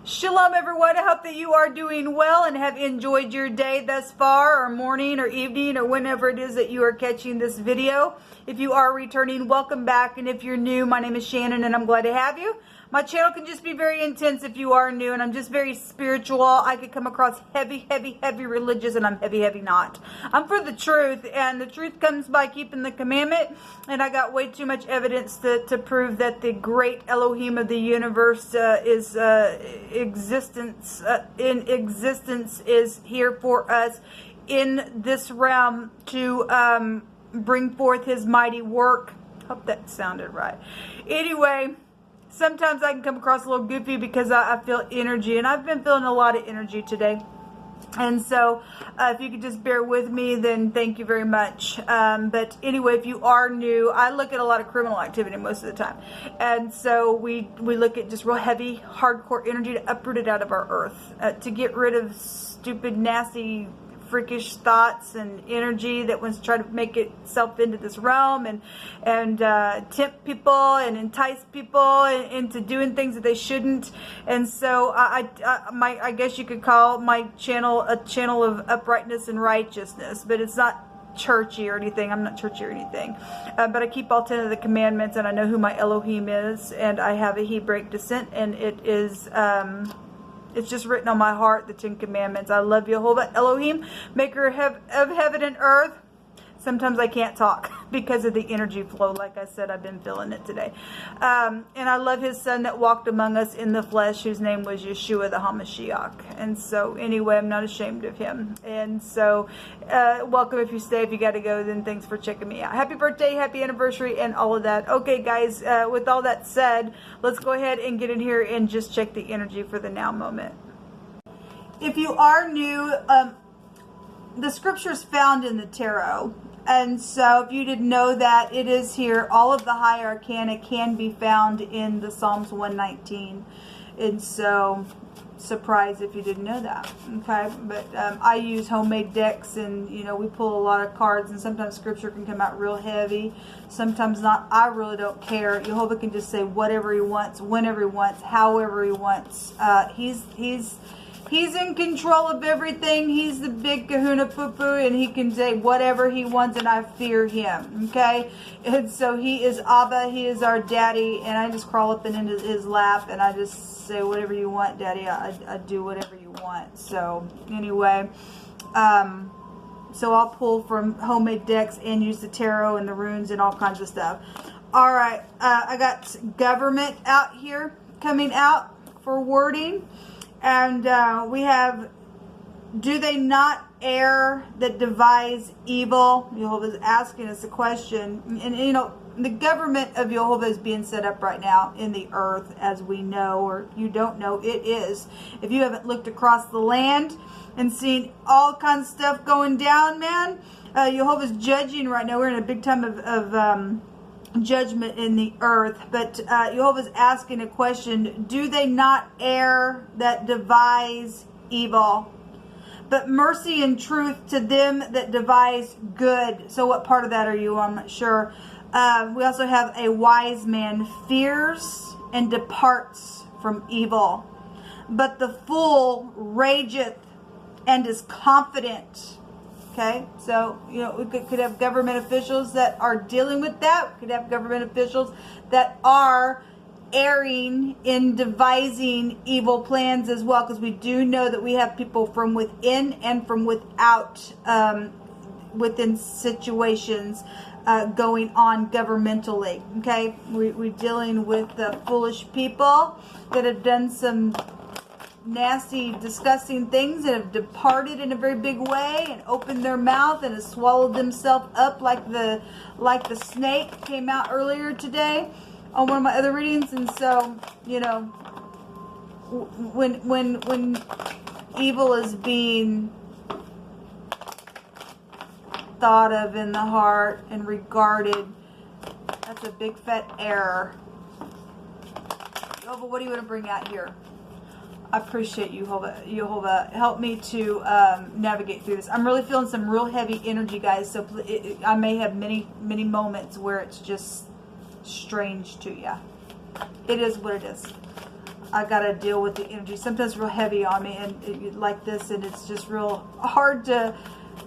Shalom everyone, I hope that you are doing well and have enjoyed your day thus far, or morning or evening or whenever it is that you are catching this video. If you are returning, welcome back, and if you're new, my name is Shannon and I'm glad to have you. My channel can just be very intense if you are new, and I'm just very spiritual. I could come across heavy religious, and I'm heavy not. I'm for the truth, and the truth comes by keeping the commandment, and I got way too much evidence to prove that the great Elohim of the universe is in existence is here for us in this realm to bring forth his mighty work. Hope that sounded right. Anyway, sometimes I can come across a little goofy because I feel energy, and I've been feeling a lot of energy today. And so if you could just bear with me, then thank you very much. But anyway, if you are new, I look at a lot of criminal activity most of the time. And so we look at just real heavy, hardcore energy to uproot it out of our earth, to get rid of stupid, nasty, freakish thoughts and energy that wants to try to make itself into this realm and tempt people and entice people into doing things that they shouldn't. And so I guess you could call my channel a channel of uprightness and righteousness, but it's not churchy or anything. I'm not churchy or anything, but I keep all 10 of the commandments, and I know who my Elohim is, and I have a Hebraic descent, and it is it's just written on my heart, the 10 Commandments. I love Jehovah Elohim, maker of heaven and earth. Sometimes I can't talk because of the energy flow. Like I said, I've been feeling it today. And I love his son that walked among us in the flesh, whose name was Yeshua the HaMashiach. And so anyway, I'm not ashamed of him. And so welcome if you stay. If you got to go, then thanks for checking me out. Happy birthday, happy anniversary, and all of that. Okay, guys, with all that said, let's go ahead and get in here and just check the energy for the now moment. If you are new, the scriptures found in the tarot. And so if you didn't know that, it is here. All of the high arcana can be found in the Psalms 119. And so, surprise if you didn't know that. Okay, but I use homemade decks, and you know, we pull a lot of cards, and sometimes scripture can come out real heavy, sometimes not. I really don't care. Jehovah can just say whatever he wants, whenever he wants, however he wants. He's in control of everything. He's the big kahuna poo-poo, and he can say whatever he wants, and I fear him, okay? And so he is Abba, he is our daddy, and I just crawl up and into his lap, and I just say, whatever you want, daddy, I do whatever you want. So anyway, so I'll pull from homemade decks and use the tarot and the runes and all kinds of stuff. All right, I got government out here coming out for wording. And we have, do they not err that devise evil? Jehovah is asking us a question. And, you know, the government of Jehovah is being set up right now in the earth, as we know, or you don't know, it is. If you haven't looked across the land and seen all kinds of stuff going down, man, Jehovah's judging right now. We're in a big time of judgment in the earth. But Jehovah's asking a question: do they not err that devise evil, but mercy and truth to them that devise good? So what part of that are you? I'm not sure. We also have a wise man fears and departs from evil, but the fool rageth and is confident. Okay, so, you know, we could have government officials that are dealing with that. We could have government officials that are erring in devising evil plans as well, because we do know that we have people from within and from without, within situations going on governmentally. Okay, we're dealing with foolish people that have done some nasty, disgusting things and have departed in a very big way and opened their mouth and have swallowed themselves up like the snake came out earlier today on one of my other readings. And so, you know, when evil is being thought of in the heart and regarded, that's a big fat error. Jehovah, what do you want to bring out here? I appreciate you, Jehovah. Help me to navigate through this. I'm really feeling some real heavy energy, guys. So I may have many moments where it's just strange to you. It is what it is. I got to deal with the energy. Sometimes real heavy on me, and like this, and it's just real hard to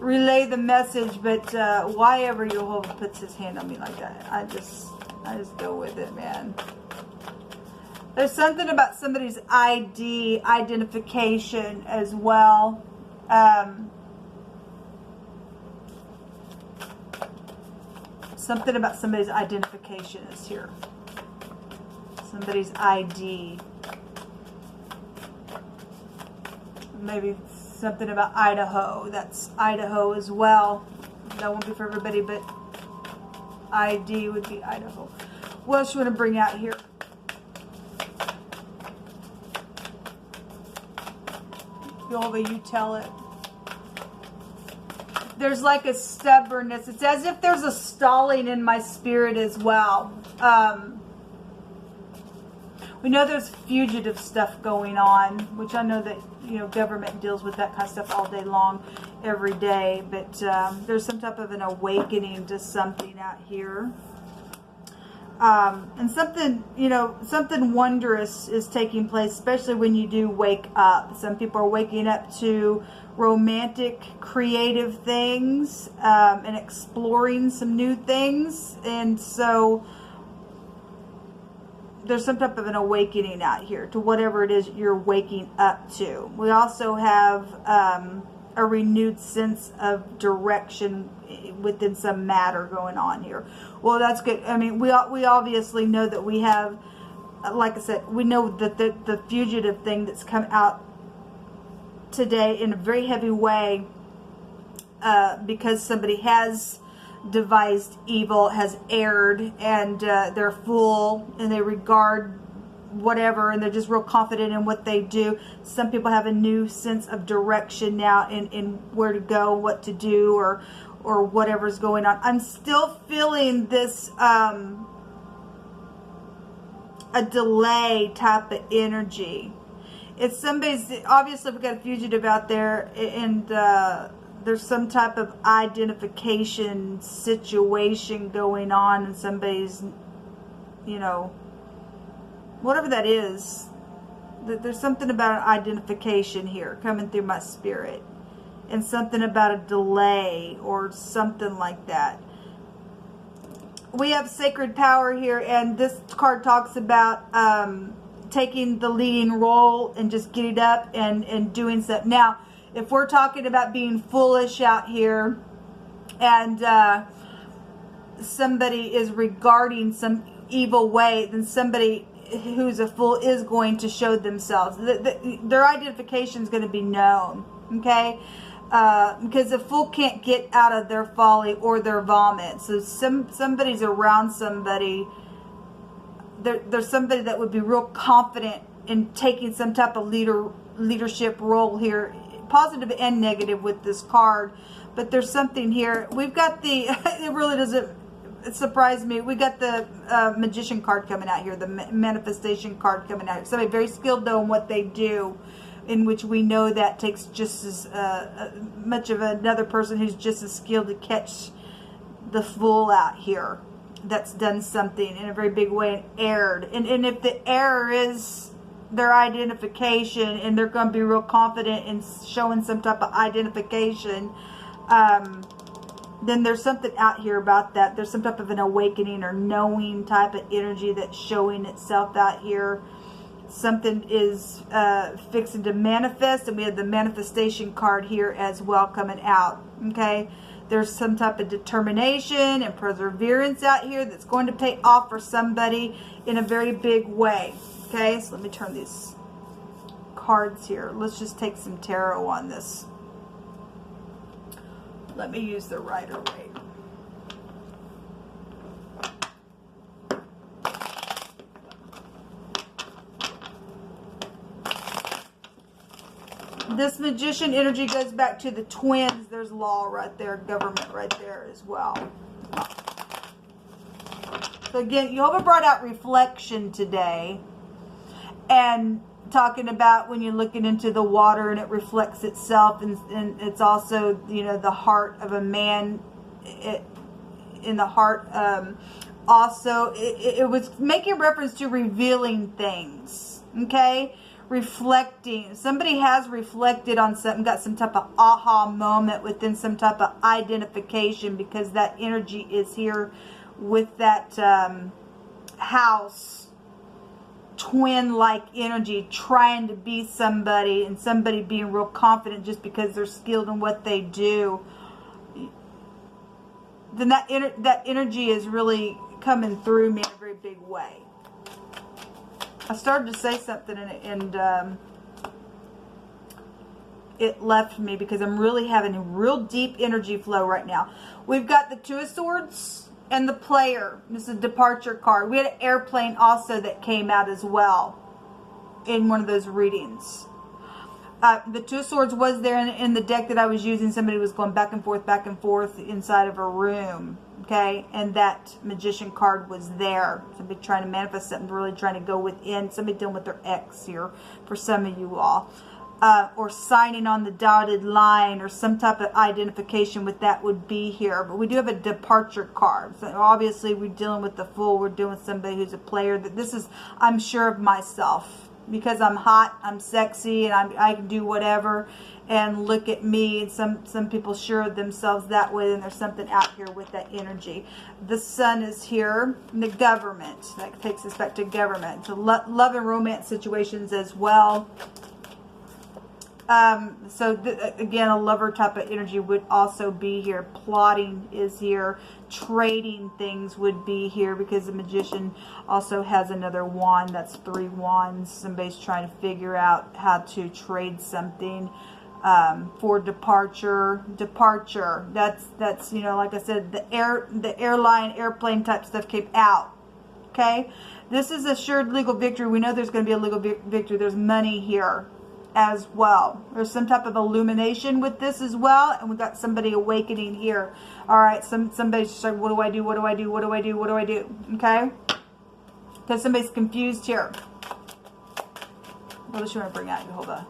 relay the message. But why ever Jehovah puts his hand on me like that, I just go with it, man. There's something about somebody's identification as well. Something about somebody's identification is here. Somebody's ID. Maybe something about Idaho. That's Idaho as well. That won't be for everybody, but ID would be Idaho. What else you want to bring out here? Jehovah, you tell it. There's like a stubbornness. It's as if there's a stalling in my spirit as well. We know there's fugitive stuff going on, which I know that, you know, government deals with that kind of stuff all day long, every day. But there's some type of an awakening to something out here. And something, you know, something wondrous is taking place, especially when you do wake up. Some people are waking up to romantic, creative things, and exploring some new things. And so there's some type of an awakening out here to whatever it is you're waking up to. We also have a renewed sense of direction within some matter going on here. Well, that's good. I mean, we obviously know that we have, like I said, we know that the fugitive thing that's come out today in a very heavy way, because somebody has devised evil, has erred, and they're full, and they regard whatever, and they're just real confident in what they do. Some people have a new sense of direction now in where to go, what to do, or whatever's going on. I'm still feeling this a delay type of energy. It's somebody's, obviously we've got a fugitive out there, and there's some type of identification situation going on, and somebody's, you know, whatever that is, there's something about identification here coming through my spirit, and something about a delay or something like that. We have sacred power here, and this card talks about taking the leading role and just getting up and doing stuff. Now, if we're talking about being foolish out here, and somebody is regarding some evil way, then somebody who's a fool is going to show themselves. Their identification is going to be known, okay? Because a fool can't get out of their folly or their vomit. So somebody's around somebody. There's somebody that would be real confident in taking some type of leadership role here, positive and negative with this card. But there's something here. We've got the, it really doesn't surprise me. We got the magician card coming out here, the manifestation card coming out here. Somebody very skilled though in what they do, in which we know that takes just as much of another person who's just as skilled to catch the fool out here that's done something in a very big way and erred. And if the error is their identification, and they're going to be real confident in showing some type of identification, then there's something out here about that. There's some type of an awakening or knowing type of energy that's showing itself out here. Something is fixing to manifest, and we have the manifestation card here as well coming out, okay? There's some type of determination and perseverance out here that's going to pay off for somebody in a very big way, okay? So let me turn these cards here. Let's just take some tarot on this. Let me use the Rider-Waite. This magician energy goes back to the twins. There's law right there, government right there as well. So again, Jehovah brought out reflection today, and talking about when you're looking into the water and it reflects itself, and it's also, you know, the heart of a man in the heart. Also, it was making reference to revealing things. Okay? Reflecting. Somebody has reflected on something, got some type of aha moment within some type of identification, because that energy is here with that house twin-like energy, trying to be somebody, and somebody being real confident just because they're skilled in what they do. Then that energy is really coming through me in a very big way. I started to say something and it left me, because I'm really having a real deep energy flow right now. We've got the Two of Swords and the Player. This is a departure card. We had an airplane also that came out as well in one of those readings. The Two of Swords was there in the deck that I was using. Somebody was going back and forth inside of a room. Okay, and that Magician card was there. Somebody trying to manifest something, really trying to go within. Somebody dealing with their ex here for some of you all. Or signing on the dotted line, or some type of identification with that would be here. But we do have a departure card. So obviously we're dealing with the Fool. We're dealing with somebody who's a player. That this is, I'm sure of myself. Because I'm hot, I'm sexy, and I can do whatever. And look at me. And some people sure of themselves that way. And there's something out here with that energy. The Sun is here. And the government. That takes us back to government. To love and romance situations as well. Again, a lover type of energy would also be here. Plotting is here. Trading things would be here, because the Magician also has another wand. That's 3 wands. Somebody's trying to figure out how to trade something for departure. That's you know, like I said, the airplane type stuff came out. Okay, this is assured legal victory. We know there's going to be a legal victory. There's money here as well. There's some type of illumination with this as well, and we got somebody awakening here. All right, somebody's just like, what do I do? What do I do? What do I do? What do I do? Okay, because somebody's confused here. What else you want to bring out, Jehovah?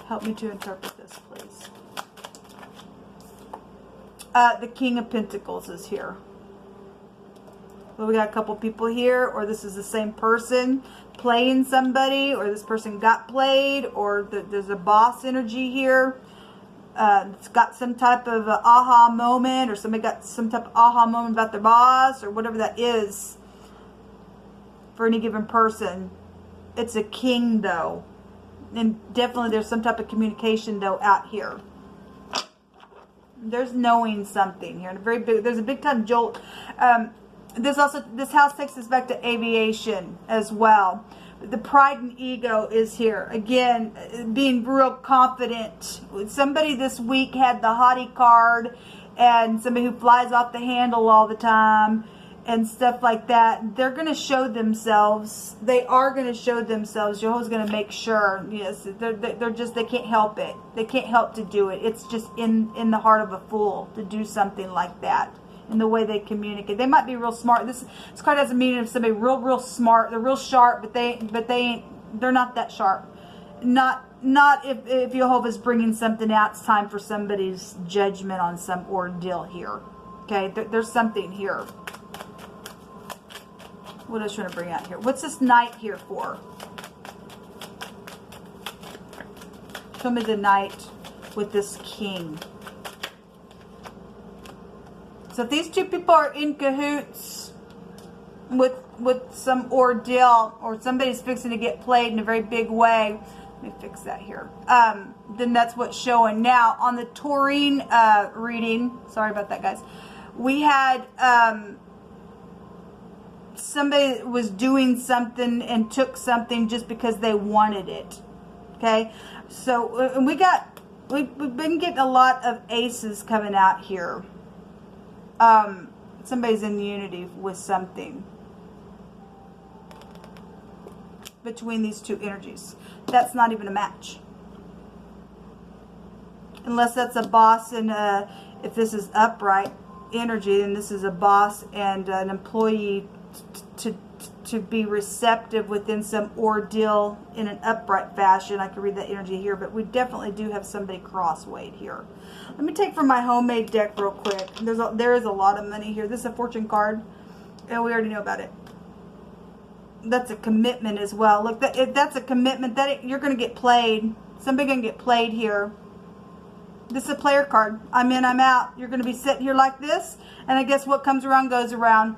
Help me to interpret this, please. The King of Pentacles is here. Well, we got a couple people here, or this is the same person playing somebody, or this person got played, or there's a boss energy here. It's got some type of aha moment, or somebody got some type of aha moment about their boss, or whatever that is for any given person. It's a king, though. And definitely there's some type of communication, though, out here. There's knowing something here. And there's a big time jolt. This house takes us back to aviation as well. The pride and ego is here. Again, being real confident. Somebody this week had the haughty card, and somebody who flies off the handle all the time and stuff like that. They're going to show themselves. They are going to show themselves. Jehovah's going to make sure. Yes, they can't help it. They can't help to do it. It's just in the heart of a fool to do something like that. In the way they communicate, they might be real smart. This card has a meaning of somebody real smart. They're real sharp, but they're not that sharp. Not if Jehovah's bringing something out. It's time for somebody's judgment on some ordeal here. Okay, there's something here. What else you want to bring out here? What's this Knight here for? Show me the Knight with this King. So if these two people are in cahoots with some ordeal, or somebody's fixing to get played in a very big way, let me fix that here. Then that's what's showing. Now on the Taurine reading, sorry about that, guys. We had somebody was doing something and took something just because they wanted it. Okay, so we've been getting a lot of aces coming out here. Somebody's in unity with something between these two energies. That's not even a match. Unless that's a boss and if this is upright energy, then this is a boss and an employee to be receptive within some ordeal in an upright fashion. I can read that energy here, but we definitely do have somebody crosswayed here. Let me take from my homemade deck real quick. There is a lot of money here. This is a fortune card, and we already know about it. that's a commitment as well. Look, that's a commitment that you're going to get played. Somebody going to get played here. This is a player card. I'm in, I'm out. You're going to be sitting here like this, and I guess what comes around goes around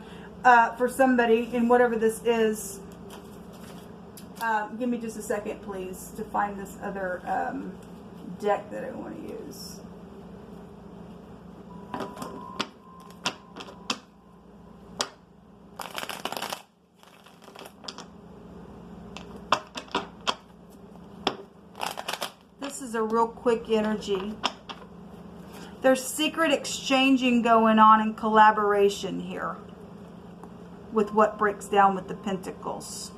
for somebody in whatever this is. Give me just a second, please, to find this other deck that I want to use. This is a real quick energy. There's secret exchanging going on in collaboration here with what breaks down with the Pentacles.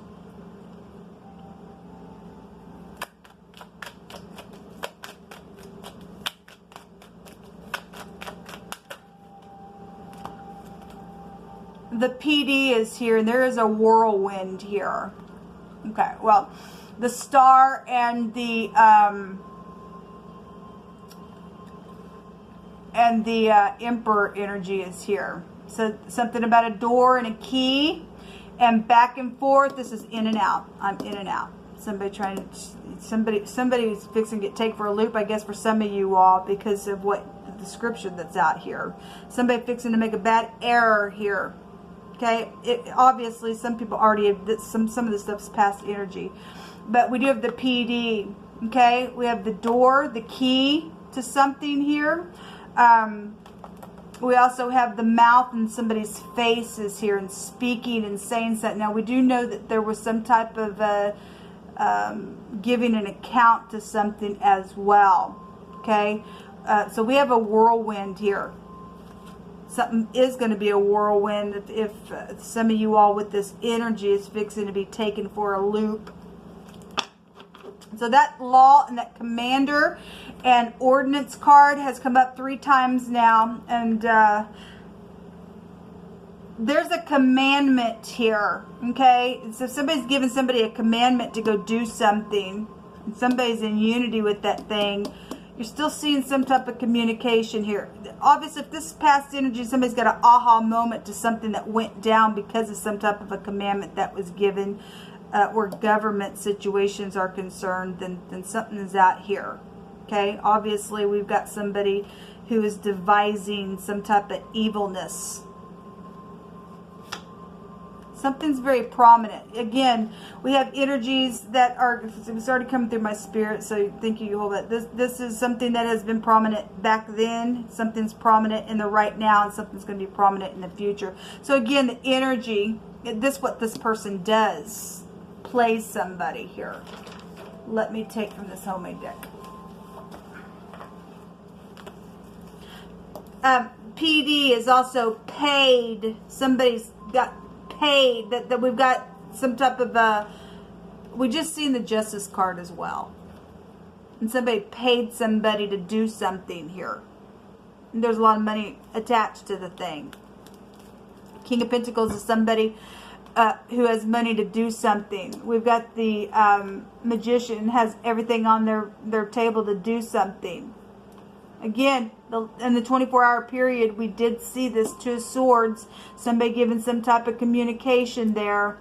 The PD is here, and there is a whirlwind here. Okay, well, the Star and the Emperor energy is here. So something about a door and a key and back and forth. This is in and out. I'm in and out. Somebody's fixing to get taken for a loop, I guess, for some of you all, because of what the description that's out here. Somebody fixing to make a bad error here. Okay, obviously some people already have some of the stuff's past energy, but we do have the PD. Okay, we have the door, the key to something here. We also have the mouth, and somebody's face is here and speaking and saying something. Now we do know that there was some type of giving an account to something as well. Okay, so we have a whirlwind here. Something is going to be a whirlwind if some of you all with this energy is fixing to be taken for a loop. So that law and that commander and ordinance card has come up 3 times now. And there's a commandment here. Okay. So somebody's giving somebody a commandment to go do something. And somebody's in unity with that thing. You're still seeing some type of communication here. Obviously, if this is past energy, somebody's got an aha moment to something that went down because of some type of a commandment that was given, where government situations are concerned, then something is out here. Okay, obviously, we've got somebody who is devising some type of evilness. Something's very prominent. Again, we have energies that are, it's already coming through my spirit, so thank you, Jehovah. This is something that has been prominent back then. Something's prominent in the right now, and something's going to be prominent in the future. So again, the energy, this is what this person does. Plays somebody here. Let me take from this homemade deck. PD is also paid. Somebody's got paid, that we've got some type of we just seen the Justice card as well, and somebody paid somebody to do something here, and there's a lot of money attached to the thing. King of Pentacles is somebody who has money to do something. We've got the Magician, has everything on their table to do something. Again, in the 24-hour period, we did see this 2 of Swords. Somebody giving some type of communication there.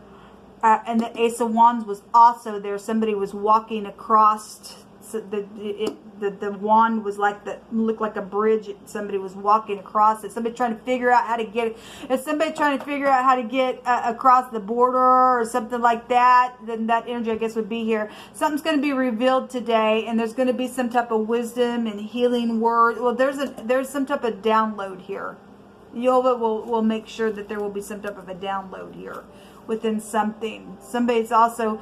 And the Ace of Wands was also there. Somebody was walking across. So the wand was like looked like a bridge. Somebody was walking across it. Somebody trying to figure out how to get it. If somebody trying to figure out how to get across the border or something like that, then that energy, I guess, would be here. Something's going to be revealed today, and there's going to be some type of wisdom and healing word. Well, there's some type of download here. Jehovah will make sure that there will be some type of a download here within something. Somebody's also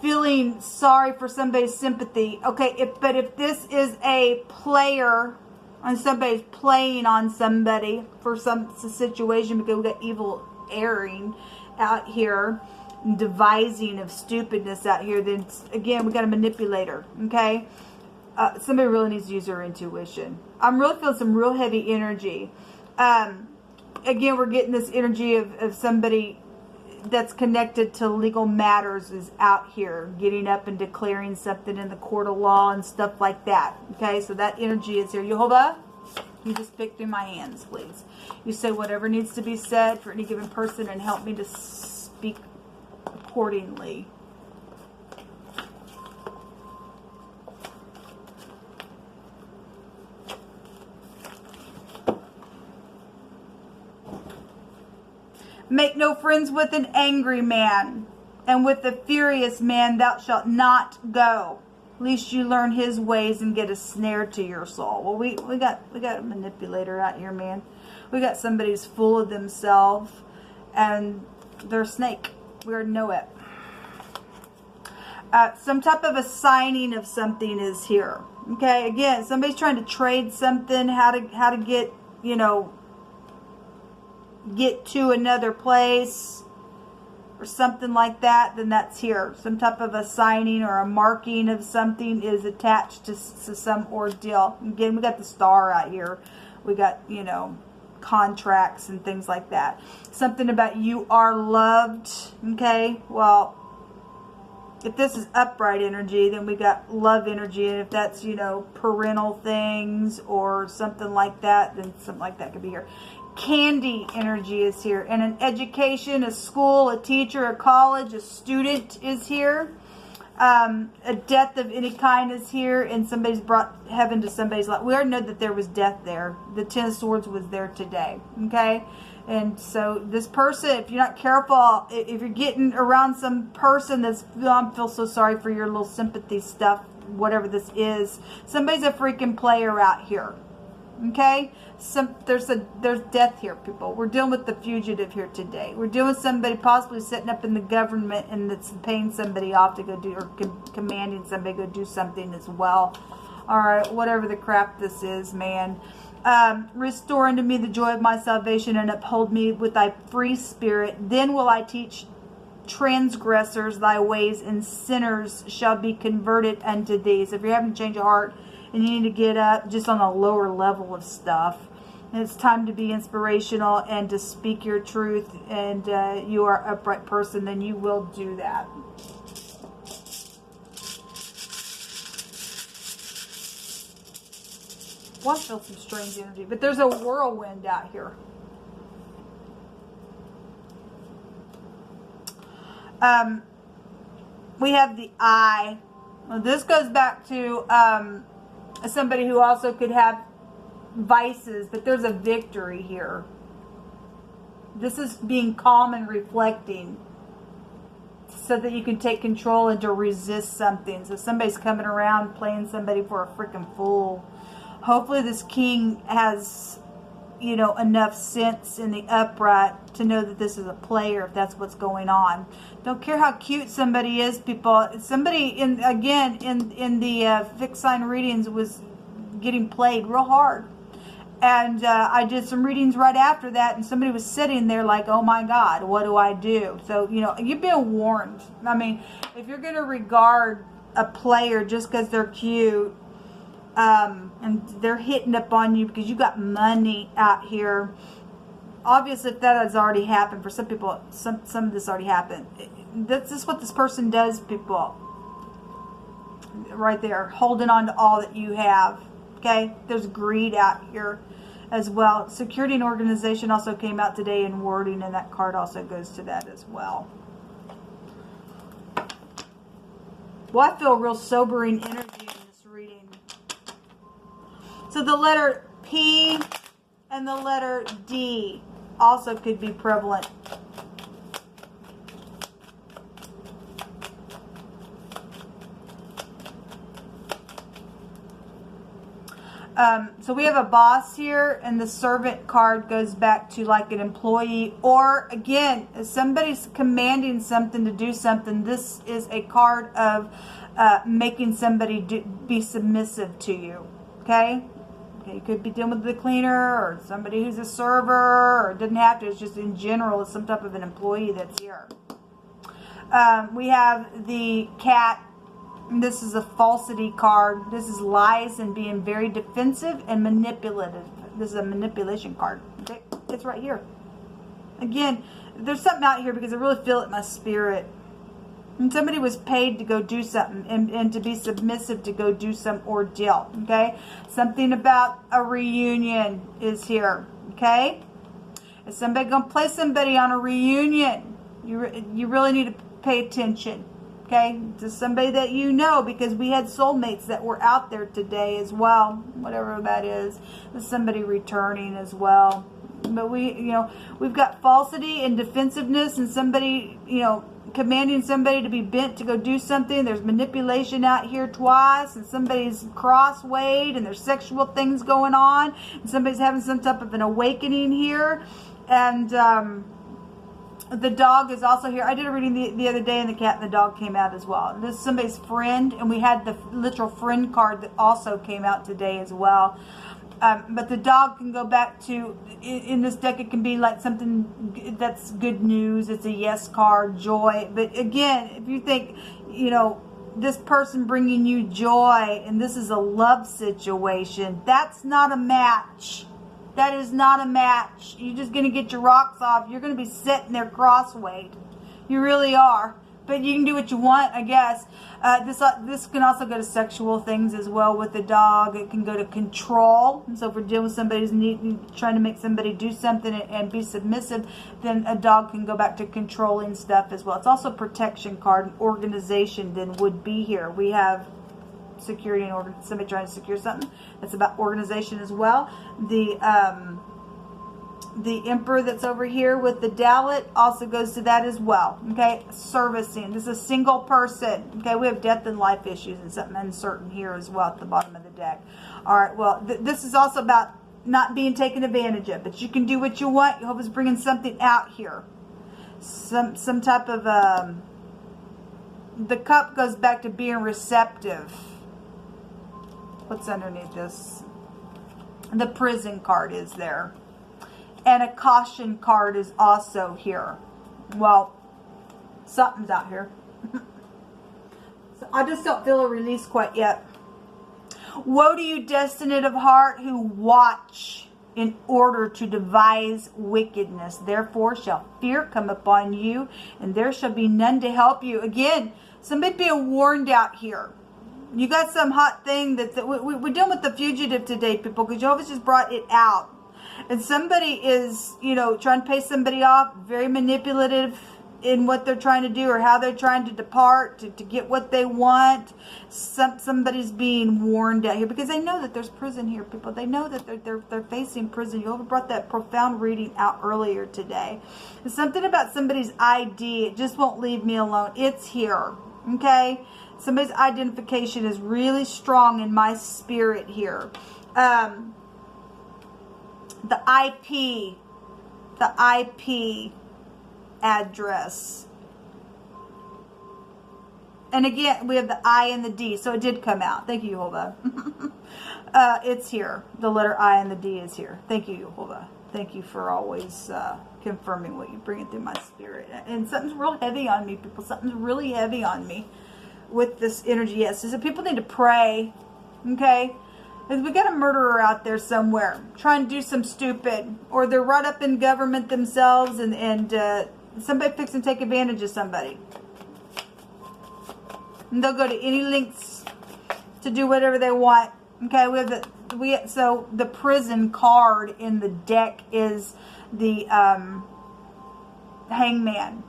feeling sorry for somebody's sympathy. Okay, but if this is a player and somebody's playing on somebody for some situation, because we got evil airing out here, devising of stupidness out here, then again we got a manipulator. Okay, somebody really needs to use their intuition. I'm really feeling some real heavy energy. Again, we're getting this energy of somebody that's connected to legal matters is out here, getting up and declaring something in the court of law and stuff like that. Okay, so that energy is here. Jehovah, you just pick through my hands, please. You say whatever needs to be said for any given person and help me to speak accordingly. Make no friends with an angry man, and with a furious man thou shalt not go, lest you learn his ways and get a snare to your soul. Well, we got a manipulator out here, man. We got somebody who's full of themselves, and they're a snake. We already know it. Some type of a signing of something is here. Okay, again, somebody's trying to trade something, how to get, you know, get to another place or something like that, then that's here. Some type of a signing or a marking of something is attached to some ordeal. Again, we got the star out here. We got, you know, contracts and things like that. Something about you are loved. Okay, well, if this is upright energy, then we got love energy, and if that's, you know, parental things or something like that, then something like that could be here. Candy energy is here, and an education, a school, a teacher, a college, a student is here. A death of any kind is here, and somebody's brought heaven to somebody's life. We already know that there was death there. The Ten of Swords was there today, okay? And so this person, if you're not careful, if you're getting around some person that's, I feel so sorry for your little sympathy stuff, whatever this is. Somebody's a freaking player out here. Okay, there's death here, people. We're dealing with the fugitive here today. We're dealing with somebody possibly sitting up in the government and that's paying somebody off to go do, or commanding somebody to go do something as well. All right, whatever the crap this is, man. Restore unto me the joy of my salvation, and uphold me with thy free spirit. Then will I teach transgressors thy ways, and sinners shall be converted unto thee. So if you're having to change of heart, and you need to get up just on a lower level of stuff, and it's time to be inspirational and to speak your truth, and you are an upright person, then you will do that. Well, I feel some strange energy, but there's a whirlwind out here. We have the eye. Well, this goes back to somebody who also could have vices, but there's a victory here. This is being calm and reflecting so that you can take control and to resist something. So somebody's coming around playing somebody for a freaking fool. Hopefully this king has, you know, enough sense in the upright to know that this is a player, if that's what's going on. Don't care how cute somebody is, people. Somebody in the fixed sign readings was getting played real hard, and I did some readings right after that, and somebody was sitting there like, oh my God, what do I do? So, you know, you've been warned. I mean, if you're going to regard a player just because they're cute, and they're hitting up on you because you got money out here. Obviously, if that has already happened, for some people, some of this already happened. This is what this person does, people. Right there, holding on to all that you have. Okay, there's greed out here as well. Security and organization also came out today in wording, and that card also goes to that as well. Well, I feel real sobering energy in this reading. So the letter P and the letter D also could be prevalent. So we have a boss here, and the servant card goes back to like an employee, or again, if somebody's commanding something to do something. This is a card of making somebody be submissive to you. Okay? Okay, you could be dealing with the cleaner or somebody who's a server, or it doesn't have to. It's just in general, it's some type of an employee that's here. We have the cat. This is a falsity card. This is lies and being very defensive and manipulative. This is a manipulation card. Okay, it's right here. Again, there's something out here because I really feel it in my spirit. And somebody was paid to go do something and to be submissive to go do some ordeal. Okay, something about a reunion is here. Okay, is somebody gonna play somebody on a reunion? You really need to pay attention. Okay, to somebody that you know, because we had soulmates that were out there today as well, whatever that is. There's somebody returning as well. But we've got falsity and defensiveness, and somebody, commanding somebody to be bent to go do something. There's manipulation out here twice, and somebody's cross-weighed, and there's sexual things going on, and somebody's having some type of an awakening here. And the dog is also here. I did a reading the other day, and the cat and the dog came out as well. This is somebody's friend, and we had the literal friend card that also came out today as well. But the dog can go back to, in this deck, it can be like something that's good news. It's a yes card, joy. But again, if you think, this person bringing you joy, and this is a love situation, that's not a match. That is not a match. You're just going to get your rocks off. You're going to be sitting there cross-weight. You really are. But you can do what you want, I guess. This can also go to sexual things as well with the dog. It can go to control. And so if we're dealing with somebody who's trying to make somebody do something and be submissive, then a dog can go back to controlling stuff as well. It's also a protection card. An organization then would be here. We have security and somebody trying to secure something. That's about organization as well. The Emperor that's over here with the Dalit also goes to that as well. Okay, servicing. This is a single person. Okay, we have death and life issues and something uncertain here as well at the bottom of the deck. All right, well, this is also about not being taken advantage of, but you can do what you want. Jehovah's bringing something out here. Some type of the cup goes back to being receptive. What's underneath this? The prison card is there. And a caution card is also here. Well, something's out here. So I just don't feel a release quite yet. Woe to you, destined of heart, who watch in order to devise wickedness. Therefore shall fear come upon you, and there shall be none to help you. Again, somebody being warned out here. You got some hot thing we're dealing with the fugitive today, people, because Jehovah just brought it out. And somebody is, trying to pay somebody off, very manipulative in what they're trying to do or how they're trying to depart to get what they want. Somebody's being warned out here because they know that there's prison here, people. They know that they're facing prison. You brought that profound reading out earlier today. It's something about somebody's ID. It just won't leave me alone. It's here, okay? Somebody's identification is really strong in my spirit here. The IP address. And again, we have the I and the D, so it did come out. Thank you, Jehovah. It's here. The letter I and the D is here. Thank you, Jehovah. Thank you for always confirming what you bring through my spirit. And something's real heavy on me, people. Something's really heavy on me with this energy. Yes, so people need to pray, okay? Because we got a murderer out there somewhere trying to do some stupid, or they're right up in government themselves, and somebody fixing to take advantage of somebody. And they'll go to any lengths to do whatever they want. Okay, so the prison card in the deck is the Hangman.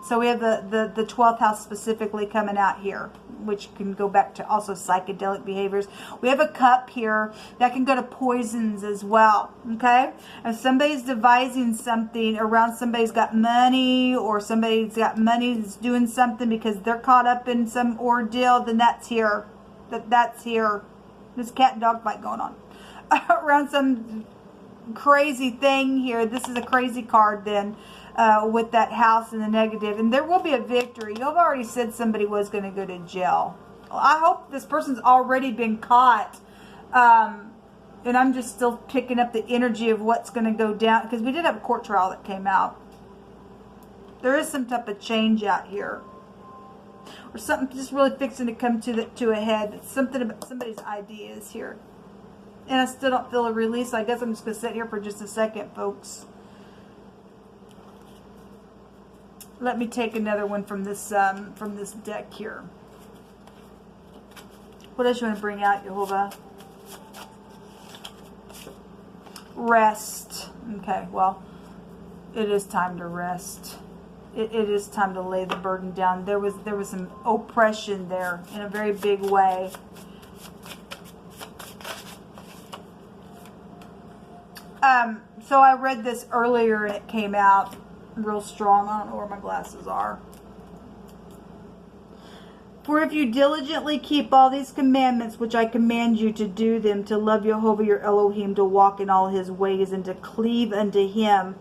So we have the 12th house specifically coming out here, which can go back to also psychedelic behaviors. We have a cup here that can go to poisons as well, okay? If somebody's devising something around somebody's got money, or somebody's got money that's doing something because they're caught up in some ordeal, then that's here. That's here. This cat and dog fight going on. Around some crazy thing here. This is a crazy card then. With that house and the negative, and there will be a victory. You've already said somebody was going to go to jail. Well, I hope this person's already been caught, and I'm just still picking up the energy of what's going to go down, because we did have a court trial that came out. There is some type of change out here, or something just really fixing to come to a head. It's something about somebody's ideas here, and I still don't feel a release. So I guess I'm just going to sit here for just a second, folks. Let me take another one from this deck here. What else you want to bring out, Jehovah? Rest. Okay, well, it is time to rest. it is time to lay the burden down. There was some oppression there in a very big way. So I read this earlier and it came out real strong. I don't know where my glasses are. For if you diligently keep all these commandments which I command you to do them, to love Jehovah your Elohim, to walk in all his ways, and to cleave unto him,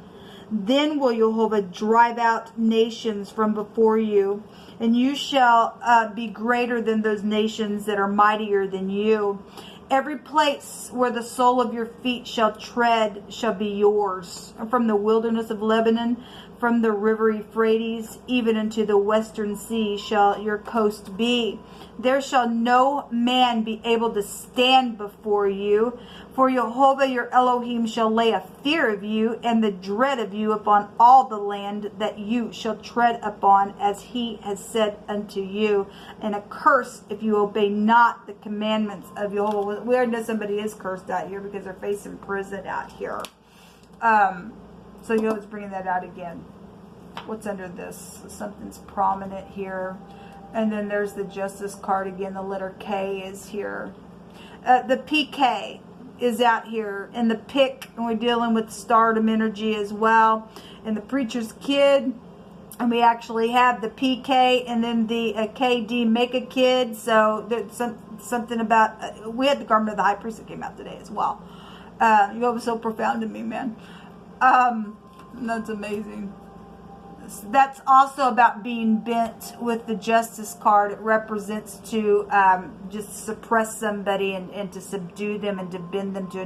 then will Jehovah drive out nations from before you, and you shall be greater than those nations that are mightier than you. Every place where the sole of your feet shall tread shall be yours. From the wilderness of Lebanon, from the river Euphrates, even unto the western sea shall your coast be. There shall no man be able to stand before you. For Jehovah your Elohim shall lay a fear of you and the dread of you upon all the land that you shall tread upon, as he has said unto you. And a curse if you obey not the commandments of Jehovah. We already know somebody is cursed out here because they're facing prison out here. So Jehovah's bringing that out again. What's under this? Something's prominent here. And then there's the justice card again. The letter K is here. The PK is out here. And the pick, and we're dealing with stardom energy as well. And the preacher's kid. And we actually have the PK and then the KD make a kid. So there's something about, we had the garment of the high priest that came out today as well. You all were so profound to me, man. That's amazing. That's also about being bent with the justice card. It represents to just suppress somebody and to subdue them and to bend them to